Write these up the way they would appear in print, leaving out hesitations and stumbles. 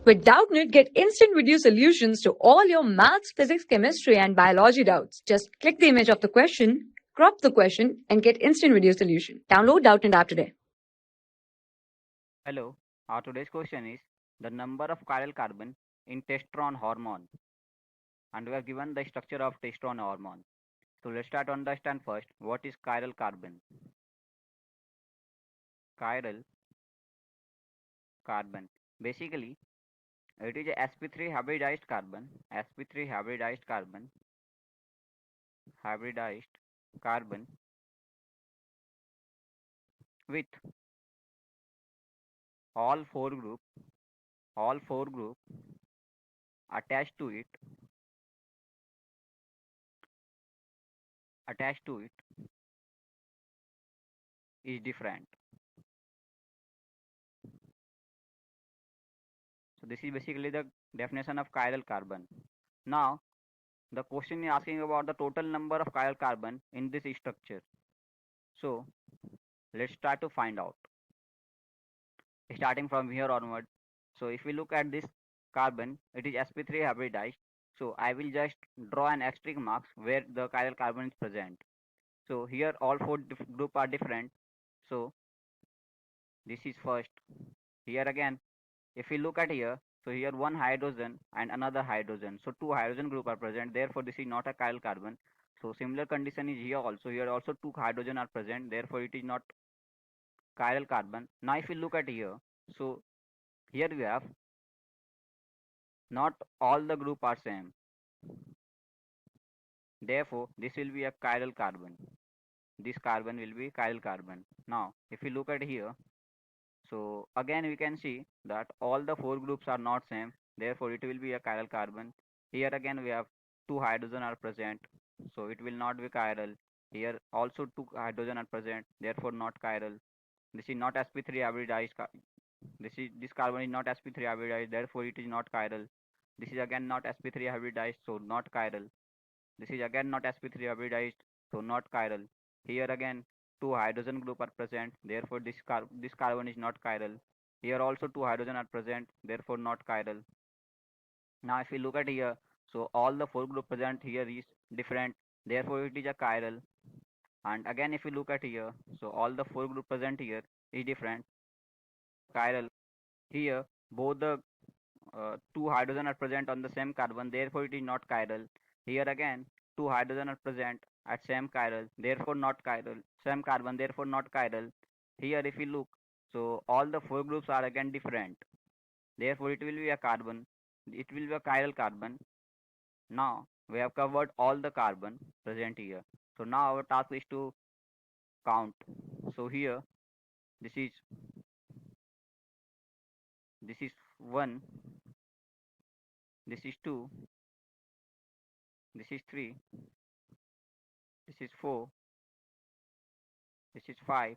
With Doubtnut, get instant video solutions to all your maths, physics, chemistry, and biology doubts. Just click the image of the question, crop the question, and get instant video solution. Download Doubtnut app today. Hello, our today's question is the number of chiral carbon in testosterone hormone, and we are given the structure of testosterone hormone. So let's start to understand first what is chiral carbon. Chiral carbon, basically it is a sp3 hybridized carbon, sp3 hybridized carbon with all four group attached to it is different. So this is basically the definition of chiral carbon. Now the question is asking about the total number of chiral carbon in this structure. So let's try to find out starting from here onward. So if we look at this carbon, it is sp3 hybridized. So I will just draw an asterisk marks where the chiral carbon is present. So here all four group are different. So this is first. Here again, if we look at here, so here one hydrogen and another hydrogen. So two hydrogen group are present. Therefore, this is not a chiral carbon. So similar condition is here also. Here also two hydrogen are present. Therefore, it is not chiral carbon. Now, if we look at here, so here we have not all the group are same. Therefore, this will be a chiral carbon. This carbon will be chiral carbon. Now, if we look at here, so again we can see that all the four groups are not same. Therefore, it will be a chiral carbon. Here again we have two hydrogen are present. So it will not be chiral. Here also two hydrogen are present. Therefore, not chiral. This is not sp3 hybridized. This carbon is not sp3 hybridized. Therefore, it is not chiral. This is again not sp3 hybridized. So not chiral. This is again not sp3 hybridized. So not chiral. Here again two hydrogen group are present. Therefore, this carbon is not chiral. Here also two hydrogen are present. Therefore, not chiral. Now, if we look at here, so all the four group present here is different. Therefore, it is a chiral. And again, if we look at here, so all the four group present here is different. Chiral. Here, both the two hydrogen are present on the same carbon. Therefore, it is not chiral. Here again, two hydrogen are present at same chiral. Therefore, not chiral. Same carbon. Therefore, not chiral. Here, if we look, so all the four groups are again different. Therefore, it will be a carbon. It will be a chiral carbon. Now, we have covered all the carbon present here. So now our task is to count. So here, this is 1, this is 2, this is 3, this is 4, this is 5,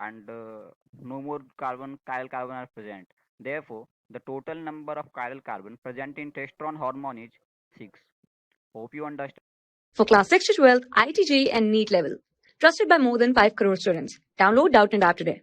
and no more chiral carbon are present. Therefore, the total number of chiral carbon present in testosterone hormone is 6. Hope you understand. For class 6 to 12, IIT JEE and NEET level. Trusted by more than 5 crore students. Download Doubtnut app today.